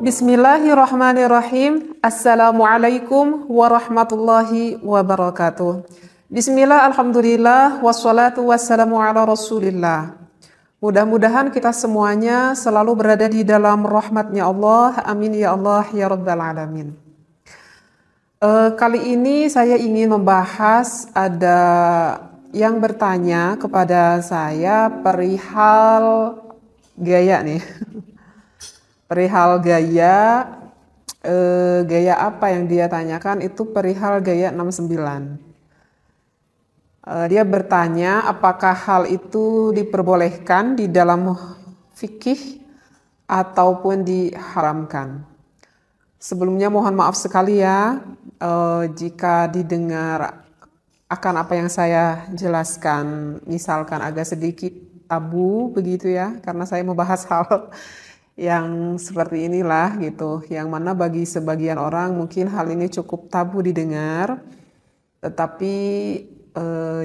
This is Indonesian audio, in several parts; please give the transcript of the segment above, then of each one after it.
Bismillahirrahmanirrahim. Assalamualaikum warahmatullahi wabarakatuh. Bismillah, alhamdulillah, wassalatu wassalamu ala rasulillah. Mudah-mudahan kita semuanya selalu berada di dalam rahmatnya Allah. Amin ya Allah ya rabbal alamin. Kali ini saya ingin membahas, ada yang bertanya kepada saya perihal gaya nih. Perihal gaya, gaya apa yang dia tanyakan itu perihal gaya 69. Dia bertanya apakah hal itu diperbolehkan di dalam fikih ataupun diharamkan. Sebelumnya mohon maaf sekali ya jika didengar akan apa yang saya jelaskan misalkan agak sedikit tabu begitu ya, karena saya membahas hal yang seperti inilah gitu, yang mana bagi sebagian orang mungkin hal ini cukup tabu didengar, tetapi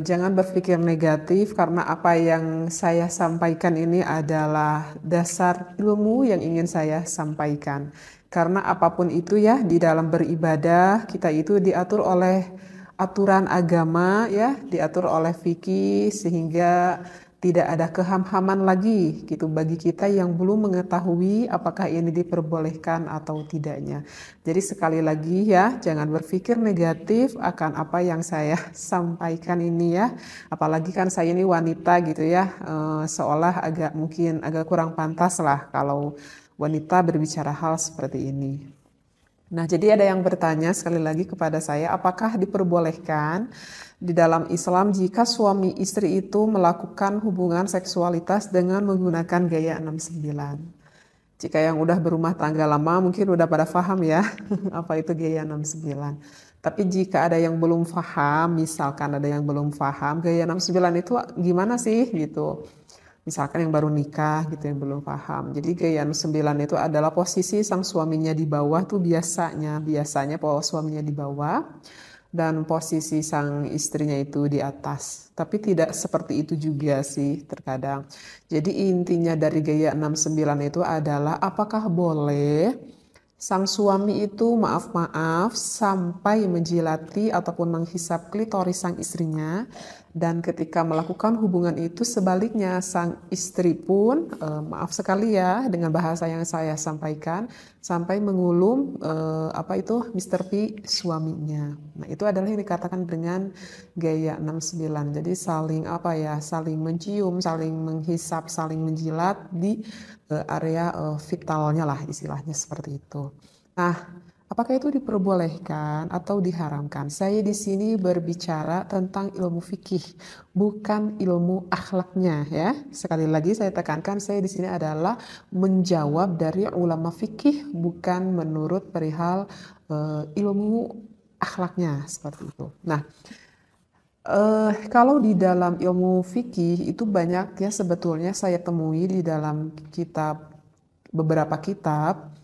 jangan berpikir negatif karena apa yang saya sampaikan ini adalah dasar ilmu yang ingin saya sampaikan. Karena apapun itu ya, di dalam beribadah kita itu diatur oleh aturan agama ya, diatur oleh fikih, sehingga tidak ada kehamhaman lagi gitu bagi kita yang belum mengetahui apakah ini diperbolehkan atau tidaknya. Jadi sekali lagi ya, jangan berpikir negatif akan apa yang saya sampaikan ini ya. Apalagi kan saya ini wanita gitu ya, seolah mungkin agak kurang pantas lah kalau wanita berbicara hal seperti ini. Nah, jadi ada yang bertanya sekali lagi kepada saya, apakah diperbolehkan di dalam Islam jika suami istri itu melakukan hubungan seksualitas dengan menggunakan gaya 69? Jika yang udah berumah tangga lama mungkin udah pada paham ya apa itu gaya 69. Tapi jika ada yang belum paham, misalkan ada yang belum paham gaya 69 itu gimana sih gitu. Misalkan yang baru nikah gitu yang belum paham. Jadi gaya 69 itu adalah posisi sang suaminya di bawah tuh biasanya bahwa suaminya di bawah dan posisi sang istrinya itu di atas. Tapi tidak seperti itu juga sih terkadang. Jadi intinya dari gaya 69 itu adalah apakah boleh sang suami itu maaf-maaf sampai menjilati ataupun menghisap klitoris sang istrinya, dan ketika melakukan hubungan itu sebaliknya sang istri pun maaf sekali ya dengan bahasa yang saya sampaikan sampai mengulum Mr. P suaminya. Nah, itu adalah yang dikatakan dengan gaya 69. Jadi saling mencium, saling menghisap, saling menjilat di area vitalnya lah istilahnya seperti itu. Nah, apakah itu diperbolehkan atau diharamkan? Saya di sini berbicara tentang ilmu fikih, bukan ilmu akhlaknya ya. Sekali lagi saya tekankan, saya di sini adalah menjawab dari ulama fikih, bukan menurut perihal ilmu akhlaknya seperti itu. Nah, kalau di dalam ilmu fikih itu banyak ya sebetulnya saya temui di dalam beberapa kitab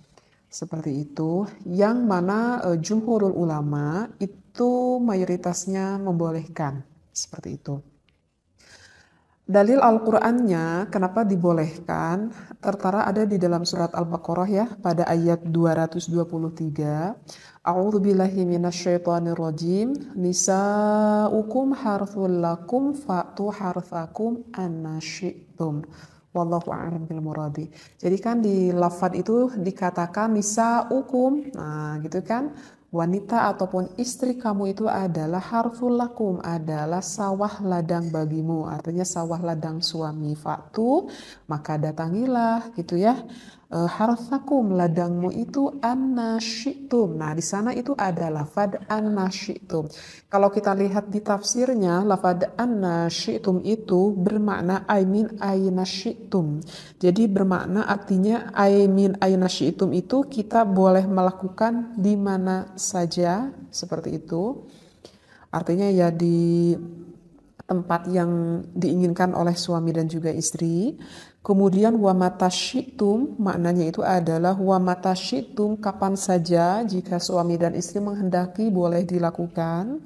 seperti itu, yang mana jumhurul ulama itu mayoritasnya membolehkan seperti itu. Dalil Al-Qur'annya kenapa dibolehkan tertera ada di dalam surat Al-Baqarah ya pada ayat 223. A'udzubillahi minasyaitonirrajim. Nisa'ukum harthul lakum fa'tu harthakum anna syi'tum. Wallahu a'lam bil muradi. Jadi kan di lafaz itu dikatakan nisa'ukum. Nah, gitu kan? Wanita ataupun istri kamu itu adalah harthul lakum, adalah sawah ladang bagimu, artinya sawah ladang suami. Faktu, maka datangilah gitu ya. Harthakum, ladangmu itu anna syi'tum. Nah, di sana itu ada lafad anna syi'tum. Kalau kita lihat di tafsirnya, lafad anna syi'tum itu bermakna aimin aina syi'tum. Jadi bermakna artinya aimin aina syi'tum itu kita boleh melakukan di mana saja seperti itu. Artinya ya di tempat yang diinginkan oleh suami dan juga istri. Kemudian wa mata syi'tum, maknanya itu adalah wa mata syi'tum, kapan saja jika suami dan istri menghendaki boleh dilakukan.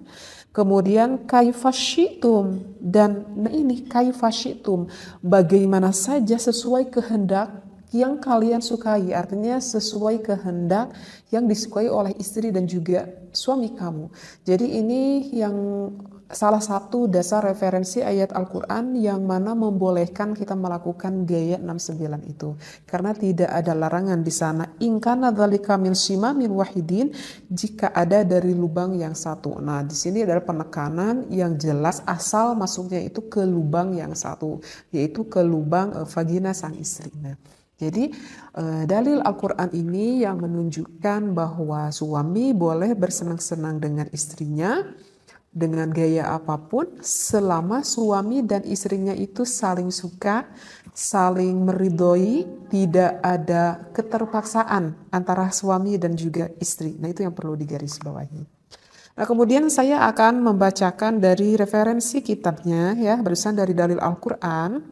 Kemudian kaifa syi'tum, dan nah ini kaifa syi'tum, bagaimana saja sesuai kehendak yang kalian sukai, artinya sesuai kehendak yang disukai oleh istri dan juga suami kamu. Jadi ini yang salah satu dasar referensi ayat Al-Quran yang mana membolehkan kita melakukan gaya 69 itu. Karena tidak ada larangan di sana. In kana dzalika min shimamin wahidin, jika ada dari lubang yang satu. Nah, di sini adalah penekanan yang jelas asal masuknya itu ke lubang yang satu, yaitu ke lubang vagina sang istri. Nah, jadi dalil Al-Quran ini yang menunjukkan bahwa suami boleh bersenang-senang dengan istrinya dengan gaya apapun selama suami dan istrinya itu saling suka, saling meridhoi, tidak ada keterpaksaan antara suami dan juga istri. Nah, itu yang perlu digarisbawahi. Nah, kemudian saya akan membacakan dari referensi kitabnya ya, barusan dari dalil Al-Quran,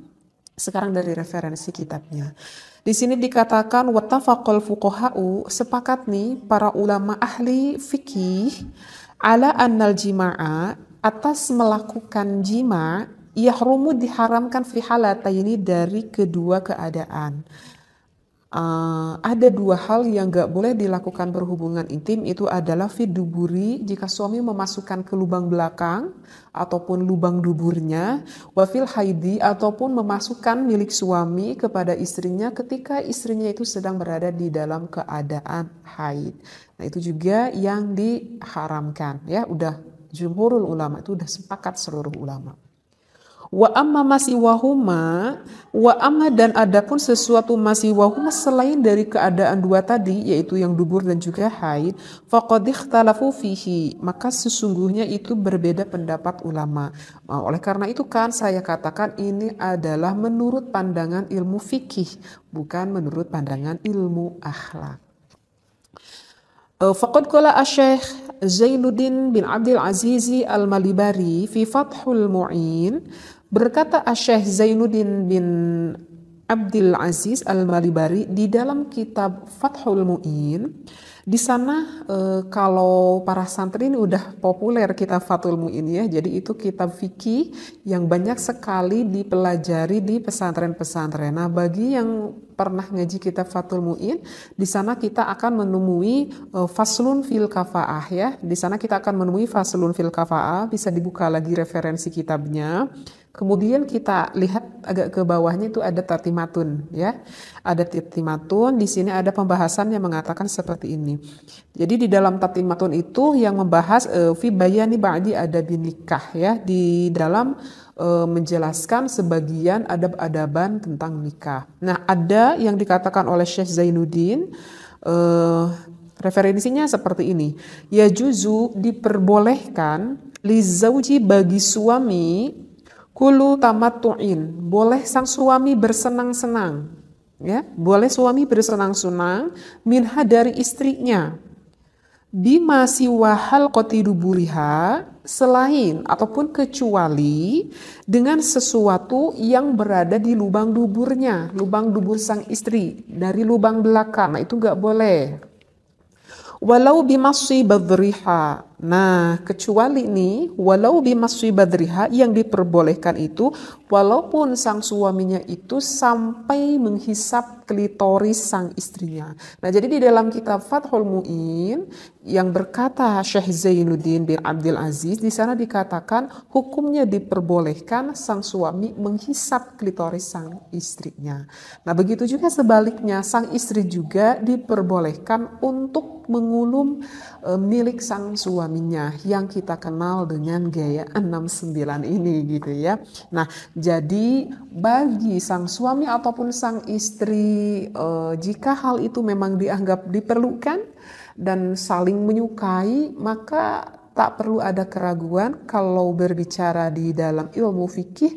sekarang dari referensi kitabnya. Di sini dikatakan wattafaqal fuqaha'u, sepakat nih para ulama ahli fikih ala annal jima'a, atas melakukan jima, yahrumu diharamkan fi halataini, dari kedua keadaan. Ada dua hal yang gak boleh dilakukan berhubungan intim, itu adalah fiduburi, jika suami memasukkan ke lubang belakang ataupun lubang duburnya, wafil haidi, ataupun memasukkan milik suami kepada istrinya ketika istrinya itu sedang berada di dalam keadaan haid. Nah, itu juga yang diharamkan ya, udah jumhurul ulama, itu udah sepakat seluruh ulama. Wa amma masiwahuma, wa amma dan adapun sesuatu masiwahuma selain dari keadaan dua tadi, yaitu yang dubur dan juga haid, faqad ikhtalafu fihi, maka sesungguhnya itu berbeda pendapat ulama. Oleh karena itu kan saya katakan ini adalah menurut pandangan ilmu fikih, bukan menurut pandangan ilmu akhlak. Faqad qala Asy-Syaikh Zainuddin bin Abdul Aziz Al-Malibari fi Fathul Mu'in, berkata Asy-Syaikh Zainuddin bin Abdul Aziz Al-Malibari di dalam kitab Fathul Mu'in. Di sana kalau para santri ini udah populer kitab Fathul Mu'in ya. Jadi itu kitab fikih yang banyak sekali dipelajari di pesantren-pesantren. Nah, bagi yang pernah ngaji kitab Fathul Mu'in, di sana kita akan menemui faslun fil kafa'ah ya. Di sana kita akan menemui faslun fil kafa'ah, bisa dibuka lagi referensi kitabnya. Kemudian kita lihat agak ke bawahnya itu ada tatimatun ya. Ada tatimatun, di sini ada pembahasan yang mengatakan seperti ini. Jadi di dalam tatimatun itu yang membahas fi bayani ba'di adabin nikah ya, di dalam menjelaskan sebagian adab-adaban tentang nikah. Nah, ada yang dikatakan oleh Syekh Zainuddin, referensinya seperti ini. Ya juzu, diperbolehkan li zauji, bagi suami, kulu tamattu'in, boleh sang suami bersenang-senang ya, boleh suami bersenang-senang minha, dari istrinya, bima siwahal qotiduburiha, selain ataupun kecuali dengan sesuatu yang berada di lubang duburnya, lubang dubur sang istri, dari lubang belakang. Nah, itu gak boleh. Walau bimasyi badriha. Nah, kecuali nih, walau bimasyi badriha, yang diperbolehkan itu walaupun sang suaminya itu sampai menghisap klitoris sang istrinya. Nah, jadi di dalam kitab Fathul Mu'in yang berkata Syekh Zainuddin bin Abdul Aziz, di sana dikatakan hukumnya diperbolehkan sang suami menghisap klitoris sang istrinya. Nah, begitu juga sebaliknya, sang istri juga diperbolehkan untuk mengulum milik sang suaminya yang kita kenal dengan gaya 69 ini gitu ya. Nah, jadi bagi sang suami ataupun sang istri, jika hal itu memang dianggap diperlukan dan saling menyukai, maka tak perlu ada keraguan kalau berbicara di dalam ilmu fikih,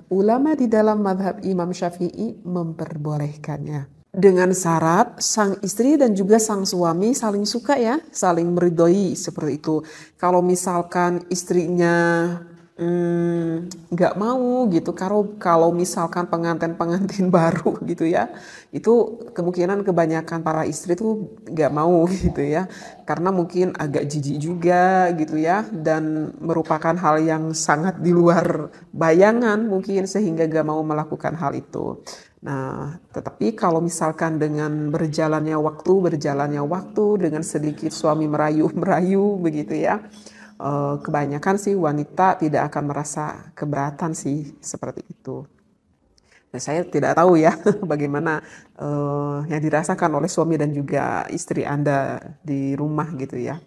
ulama di dalam mazhab Imam Syafi'i memperbolehkannya. Dengan syarat sang istri dan juga sang suami saling suka ya, saling meridhoi seperti itu. Kalau misalkan istrinya nggak mau gitu. Kalau misalkan pengantin-pengantin baru gitu ya, itu kemungkinan kebanyakan para istri tuh nggak mau gitu ya, karena mungkin agak jijik juga gitu ya, dan merupakan hal yang sangat di luar bayangan mungkin sehingga nggak mau melakukan hal itu. Nah, tetapi kalau misalkan dengan berjalannya waktu dengan sedikit suami merayu-merayu begitu ya, kebanyakan sih wanita tidak akan merasa keberatan sih seperti itu. Nah, saya tidak tahu ya bagaimana yang dirasakan oleh suami dan juga istri Anda di rumah gitu ya.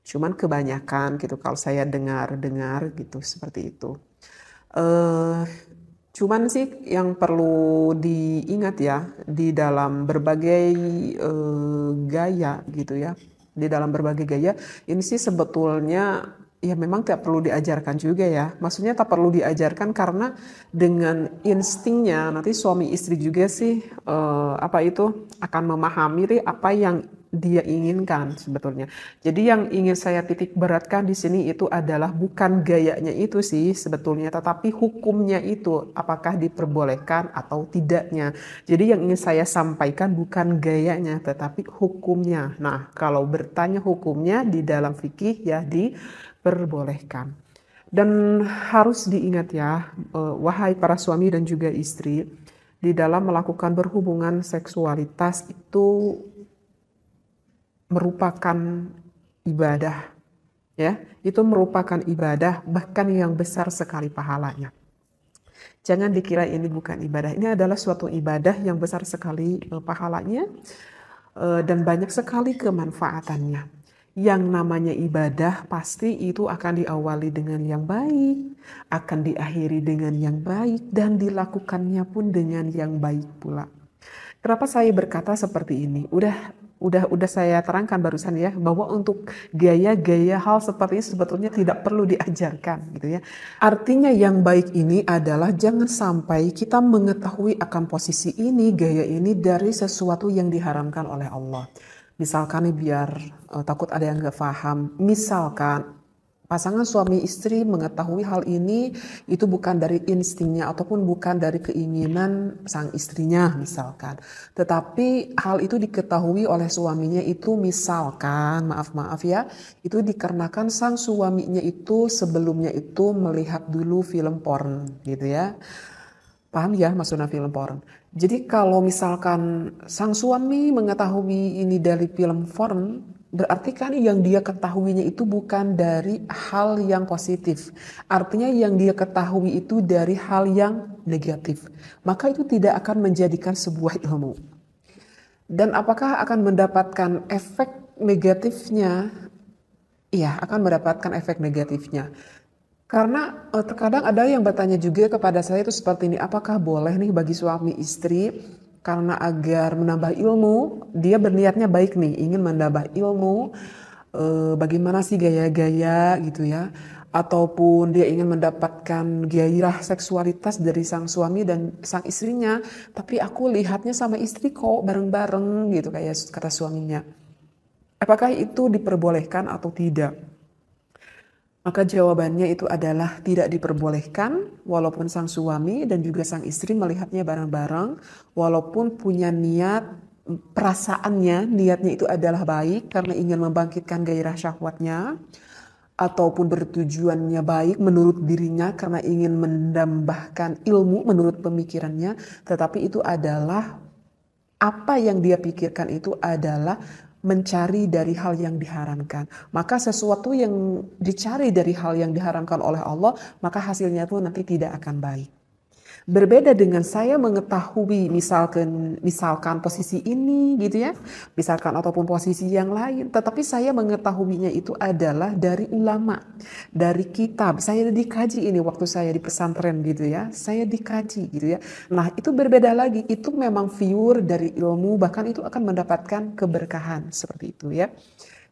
Cuman kebanyakan gitu kalau saya dengar-dengar gitu seperti itu. Eh, Cuman sih yang perlu diingat ya di dalam berbagai gaya gitu ya. Di dalam berbagai gaya ini sih sebetulnya ya memang tidak perlu diajarkan juga ya. Maksudnya tak perlu diajarkan karena dengan instingnya nanti suami istri juga sih apa itu akan memahami apa yang dia inginkan sebetulnya. Jadi yang ingin saya titik beratkan di sini itu adalah bukan gayanya itu sih sebetulnya, tetapi hukumnya itu apakah diperbolehkan atau tidaknya. Jadi yang ingin saya sampaikan bukan gayanya, tetapi hukumnya. Nah, kalau bertanya hukumnya di dalam fikih ya diperbolehkan. Dan harus diingat ya, wahai para suami dan juga istri, di dalam melakukan berhubungan seksualitas itu merupakan ibadah ya, itu merupakan ibadah bahkan yang besar sekali pahalanya. Jangan dikira ini bukan ibadah, ini adalah suatu ibadah yang besar sekali pahalanya dan banyak sekali kemanfaatannya. Yang namanya ibadah pasti itu akan diawali dengan yang baik, akan diakhiri dengan yang baik, dan dilakukannya pun dengan yang baik pula. Kenapa saya berkata seperti ini? Udah saya terangkan barusan ya, bahwa untuk gaya-gaya hal seperti ini sebetulnya tidak perlu diajarkan gitu ya. Artinya yang baik ini adalah jangan sampai kita mengetahui akan posisi ini, gaya ini dari sesuatu yang diharamkan oleh Allah. Misalkan nih biar takut ada yang gak paham, misalkan pasangan suami istri mengetahui hal ini itu bukan dari instingnya ataupun bukan dari keinginan sang istrinya misalkan. Tetapi hal itu diketahui oleh suaminya itu misalkan, maaf ya, itu dikarenakan sang suaminya itu sebelumnya itu melihat dulu film porn gitu ya. Paham ya maksudnya film porn. Jadi kalau misalkan sang suami mengetahui ini dari film porn, berarti kan yang dia ketahuinya itu bukan dari hal yang positif. Artinya yang dia ketahui itu dari hal yang negatif. Maka itu tidak akan menjadikan sebuah ilmu. Dan apakah akan mendapatkan efek negatifnya? Iya, akan mendapatkan efek negatifnya. Karena terkadang ada yang bertanya juga kepada saya itu seperti ini, apakah boleh nih bagi suami istri karena agar menambah ilmu, dia berniatnya baik nih, ingin menambah ilmu, bagaimana sih gaya-gaya gitu ya, ataupun dia ingin mendapatkan gairah seksualitas dari sang suami dan sang istrinya, tapi aku lihatnya sama istri kok bareng-bareng gitu kayak kata suaminya. Apakah itu diperbolehkan atau tidak? Maka jawabannya itu adalah tidak diperbolehkan walaupun sang suami dan juga sang istri melihatnya bareng-bareng walaupun punya niat perasaannya niatnya itu adalah baik karena ingin membangkitkan gairah syahwatnya ataupun bertujuannya baik menurut dirinya karena ingin menambahkan ilmu menurut pemikirannya, tetapi itu adalah apa yang dia pikirkan itu adalah mencari dari hal yang diharamkan. Maka sesuatu yang dicari dari hal yang diharamkan oleh Allah, maka hasilnya pun nanti tidak akan baik. Berbeda dengan saya mengetahui misalkan posisi ini gitu ya, misalkan ataupun posisi yang lain, tetapi saya mengetahuinya itu adalah dari ulama, dari kitab. Saya dikaji ini waktu saya di pesantren gitu ya, saya dikaji gitu ya. Nah itu berbeda lagi, itu memang pure dari ilmu, bahkan itu akan mendapatkan keberkahan seperti itu ya.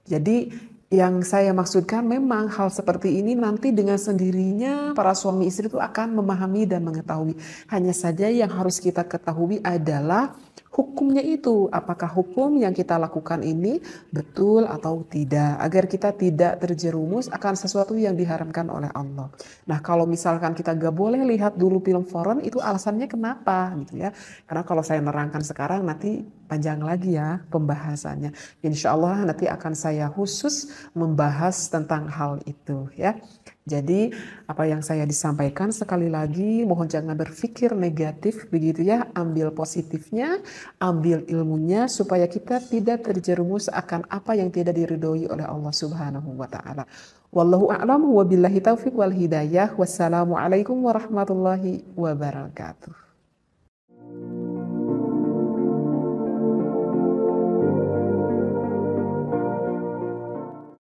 Jadi Yang saya maksudkan memang hal seperti ini nanti dengan sendirinya para suami istri itu akan memahami dan mengetahui. Hanya saja yang harus kita ketahui adalah hukumnya itu. Apakah hukum yang kita lakukan ini betul atau tidak. Agar kita tidak terjerumus akan sesuatu yang diharamkan oleh Allah. Nah kalau misalkan kita gak boleh lihat dulu film foreign itu alasannya kenapa gitu ya. Karena kalau saya nerangkan sekarang nanti panjang lagi ya pembahasannya. Insya Allah nanti akan saya khusus membahas tentang hal itu ya. Jadi apa yang saya disampaikan sekali lagi mohon jangan berpikir negatif begitu ya, ambil positifnya, ambil ilmunya supaya kita tidak terjerumus akan apa yang tidak diridhoi oleh Allah Subhanahu wa taala. Wallahu a'lam wa billahi taufiq wal hidayah. Wassalamualaikum warahmatullahi wabarakatuh.